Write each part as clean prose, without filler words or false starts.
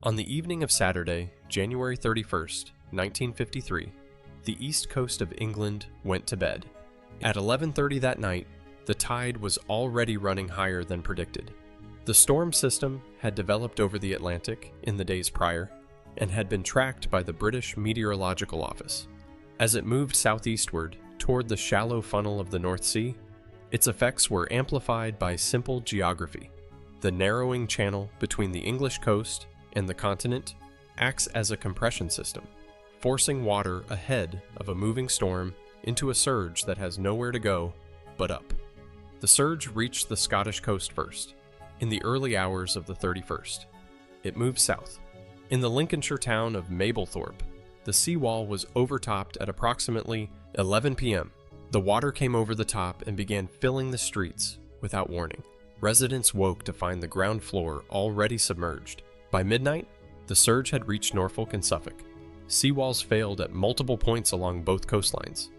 On the evening of Saturday, January 31st, 1953, the east coast of England went to bed. At 11:30 that night, the tide was already running higher than predicted. The storm system had developed over the Atlantic in the days prior and had been tracked by the British Meteorological Office. As it moved southeastward toward the shallow funnel of the North Sea, its effects were amplified by simple geography. The narrowing channel between the English coast and the continent acts as a compression system, forcing water ahead of a moving storm into a surge that has nowhere to go but up. The surge reached the Scottish coast first, in the early hours of the 31st. It moved south. In the Lincolnshire town of Mablethorpe, the seawall was overtopped at approximately 11 p.m. The water came over the top and began filling the streets without warning. Residents woke to find the ground floor already submerged. By midnight, the surge had reached Norfolk and Suffolk. Seawalls failed at multiple points along both coastlines,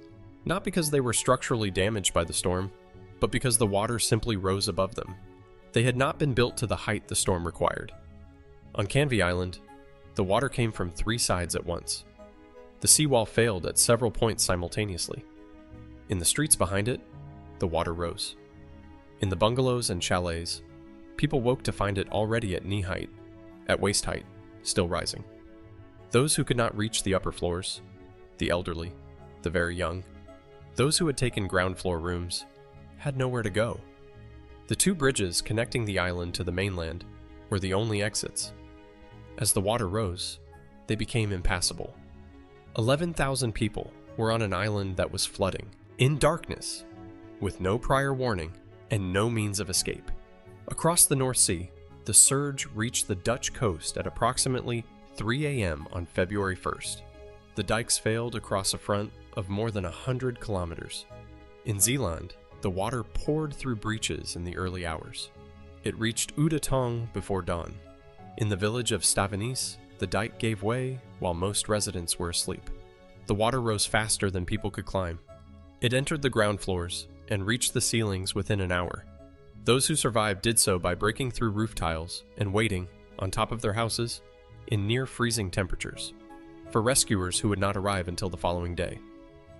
not because they were structurally damaged by the storm, but because the water simply rose above them. They had not been built to the height the storm required. On Canvey Island, the water came from three sides at once. The seawall failed at several points simultaneously. In the streets behind it, the water rose. In the bungalows and chalets, people woke to find it already at knee height, at waist height, still rising. Those who could not reach the upper floors, the elderly, the very young, those who had taken ground floor rooms, had nowhere to go. The two bridges connecting the island to the mainland were the only exits. As the water rose, they became impassable. 11,000 people were on an island that was flooding, in darkness, with no prior warning and no means of escape. Across the North Sea, the surge reached the Dutch coast at approximately 3 a.m. on February 1st. The dikes failed across a front of more than 100 kilometers. In Zeeland, the water poured through breaches in the early hours. It reached Oude before dawn. In the village of Stavenis, the dike gave way while most residents were asleep. The water rose faster than people could climb. It entered the ground floors and reached the ceilings within an hour. Those who survived did so by breaking through roof tiles and waiting, on top of their houses, in near-freezing temperatures, for rescuers who would not arrive until the following day.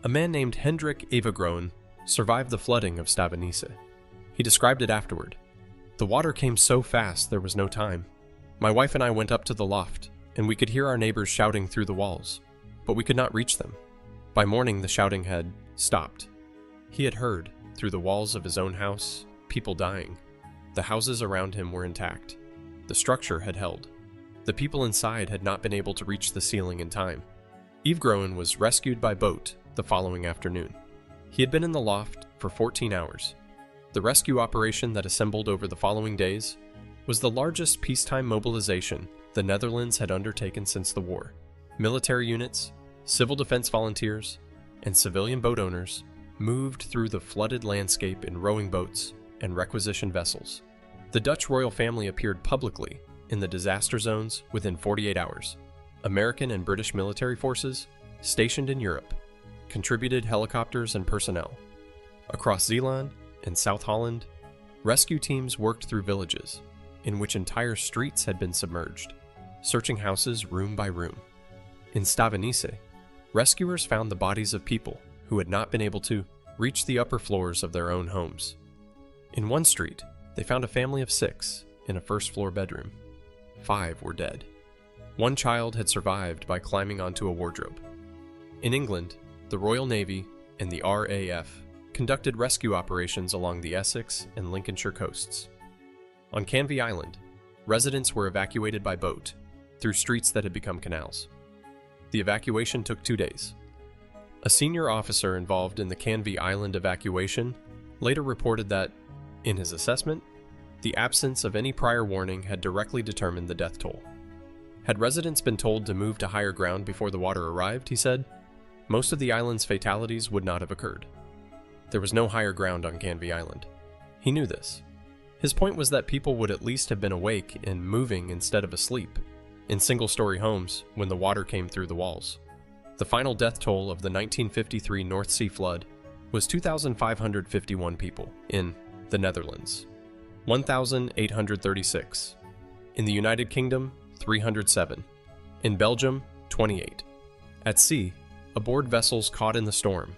A man named Hendrik Evergroen survived the flooding of Stavenisse. He described it afterward. "The water came so fast there was no time. My wife and I went up to the loft, and we could hear our neighbors shouting through the walls, but we could not reach them. By morning the shouting had stopped. He had heard, through the walls of his own house, people dying. The houses around him were intact. The structure had held. The people inside had not been able to reach the ceiling in time." Evergroen was rescued by boat the following afternoon. He had been in the loft for 14 hours. The rescue operation that assembled over the following days was the largest peacetime mobilization the Netherlands had undertaken since the war. Military units, civil defense volunteers, and civilian boat owners moved through the flooded landscape in rowing boats and requisition vessels. The Dutch royal family appeared publicly in the disaster zones within 48 hours. American and British military forces, stationed in Europe, contributed helicopters and personnel. Across Zeeland and South Holland, rescue teams worked through villages in which entire streets had been submerged, searching houses room by room. In Stavenisse, rescuers found the bodies of people who had not been able to reach the upper floors of their own homes. In one street, they found a family of 6 in a first-floor bedroom. 5 were dead. One child had survived by climbing onto a wardrobe. In England, the Royal Navy and the RAF conducted rescue operations along the Essex and Lincolnshire coasts. On Canvey Island, residents were evacuated by boat through streets that had become canals. The evacuation took 2 days. A senior officer involved in the Canvey Island evacuation later reported that, in his assessment, the absence of any prior warning had directly determined the death toll. Had residents been told to move to higher ground before the water arrived, he said, most of the island's fatalities would not have occurred. There was no higher ground on Canvey Island. He knew this. His point was that people would at least have been awake and moving instead of asleep in single-story homes when the water came through the walls. The final death toll of the 1953 North Sea flood was 2,551 people in the Netherlands, 1,836. In the United Kingdom, 307. In Belgium, 28. At sea, aboard vessels caught in the storm,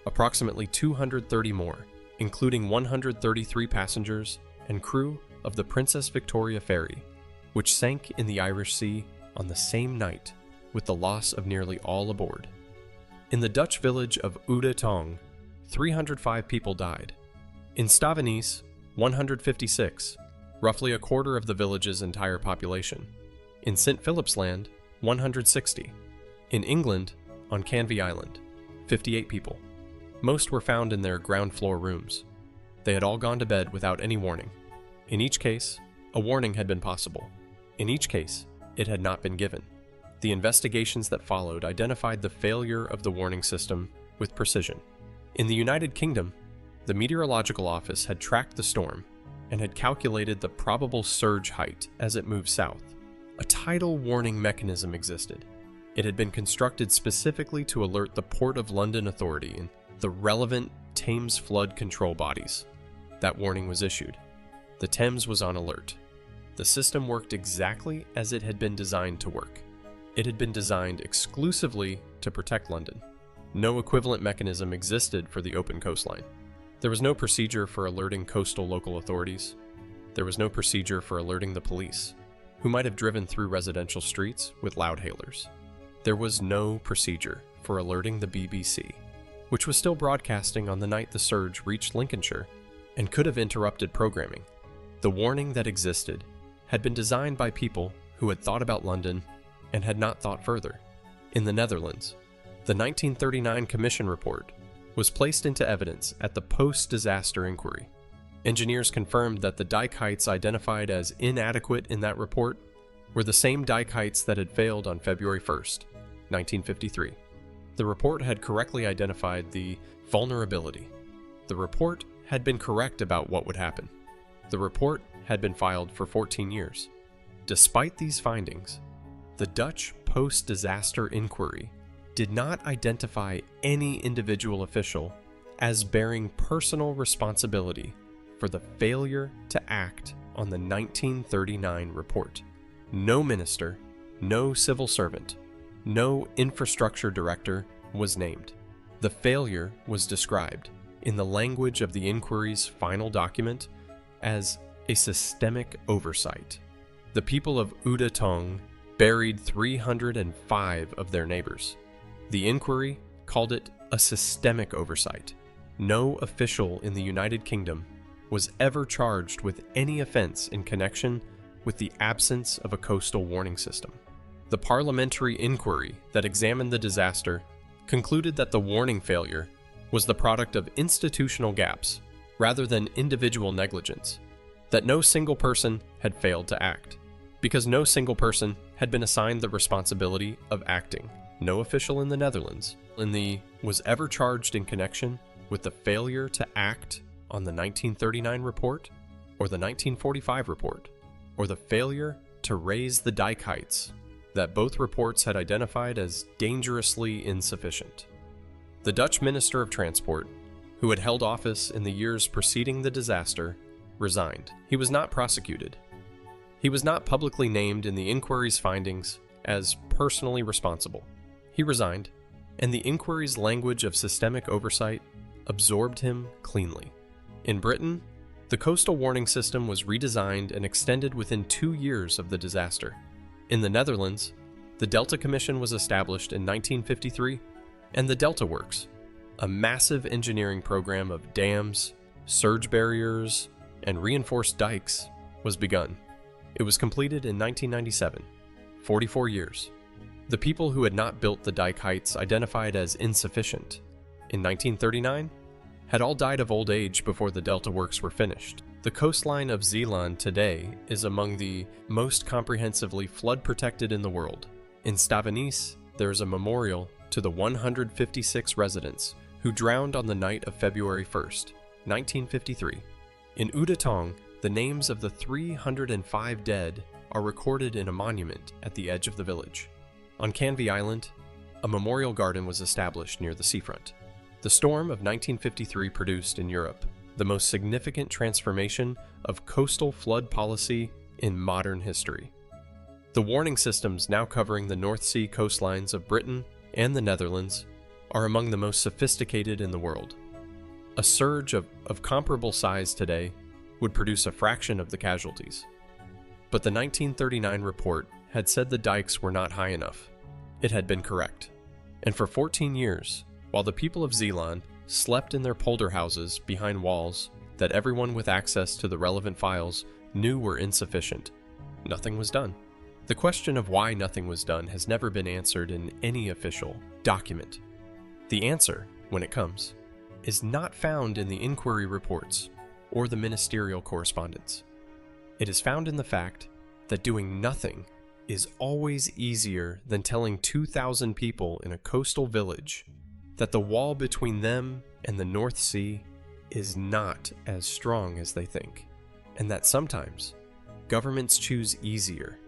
approximately 230 more, including 133 passengers and crew of the Princess Victoria ferry, which sank in the Irish Sea on the same night, with the loss of nearly all aboard. In the Dutch village of Oude Tong, 305 people died. In Stavanis, 156, roughly a quarter of the village's entire population. In St. Philip's Land, 160. In England, on Canvey Island, 58 people. Most were found in their ground floor rooms. They had all gone to bed without any warning. In each case, a warning had been possible. In each case, it had not been given. The investigations that followed identified the failure of the warning system with precision. In the United Kingdom, the Meteorological Office had tracked the storm and had calculated the probable surge height as it moved south. A tidal warning mechanism existed. It had been constructed specifically to alert the Port of London Authority and the relevant Thames flood control bodies. That warning was issued. The Thames was on alert. The system worked exactly as it had been designed to work. It had been designed exclusively to protect London. No equivalent mechanism existed for the open coastline. There was no procedure for alerting coastal local authorities. There was no procedure for alerting the police, who might have driven through residential streets with loudhailers. There was no procedure for alerting the BBC, which was still broadcasting on the night the surge reached Lincolnshire and could have interrupted programming. The warning that existed had been designed by people who had thought about London and had not thought further. In the Netherlands, the 1939 Commission report was placed into evidence at the post-disaster inquiry. Engineers confirmed that the dike heights identified as inadequate in that report were the same dike heights that had failed on February 1st, 1953. The report had correctly identified the vulnerability. The report had been correct about what would happen. The report had been filed for 14 years. Despite these findings, the Dutch post-disaster inquiry did not identify any individual official as bearing personal responsibility for the failure to act on the 1939 report. No minister, no civil servant, no infrastructure director was named. The failure was described, in the language of the inquiry's final document, as a systemic oversight. The people of Oude Tong buried 305 of their neighbors. The inquiry called it a systemic oversight. No official in the United Kingdom was ever charged with any offense in connection with the absence of a coastal warning system. The parliamentary inquiry that examined the disaster concluded that the warning failure was the product of institutional gaps rather than individual negligence, that no single person had failed to act. Because no single person had been assigned the responsibility of acting, no official in the Netherlands was ever charged in connection with the failure to act on the 1939 report, or the 1945 report, or the failure to raise the dike heights that both reports had identified as dangerously insufficient. The Dutch Minister of Transport, who had held office in the years preceding the disaster, resigned. He was not prosecuted. He was not publicly named in the inquiry's findings as personally responsible. He resigned, and the inquiry's language of systemic oversight absorbed him cleanly. In Britain, the coastal warning system was redesigned and extended within 2 years of the disaster. In the Netherlands, the Delta Commission was established in 1953, and the Delta Works, a massive engineering program of dams, surge barriers, and reinforced dikes, was begun. It was completed in 1997, 44 years. The people who had not built the dike heights identified as insufficient in 1939 had all died of old age before the Delta Works were finished. The coastline of Zeeland today is among the most comprehensively flood-protected in the world. In Stavanis, there is a memorial to the 156 residents who drowned on the night of February 1st, 1953. In Oude Tong, the names of the 305 dead are recorded in a monument at the edge of the village. On Canvey Island, a memorial garden was established near the seafront. The storm of 1953 produced in Europe the most significant transformation of coastal flood policy in modern history. The warning systems now covering the North Sea coastlines of Britain and the Netherlands are among the most sophisticated in the world. A surge of comparable size today would produce a fraction of the casualties. But the 1939 report had said the dikes were not high enough. It had been correct. And for 14 years, while the people of Zeeland slept in their polder houses behind walls that everyone with access to the relevant files knew were insufficient, nothing was done. The question of why nothing was done has never been answered in any official document. The answer, when it comes, is not found in the inquiry reports or the ministerial correspondence. It is found in the fact that doing nothing is always easier than telling 2,000 people in a coastal village that the wall between them and the North Sea is not as strong as they think, and that sometimes governments choose easier